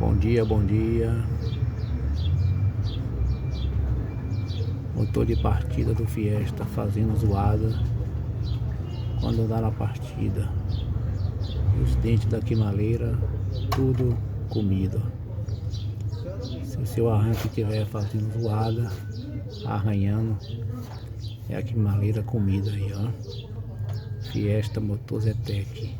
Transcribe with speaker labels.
Speaker 1: Bom dia, bom dia. Motor de partida do Fiesta fazendo zoada quando dá na partida. Os dentes da quimaleira, tudo comido. Se o seu arranque estiver fazendo zoada, arranhando, é a quimaleira comida aí, ó. Fiesta Motor Zetec.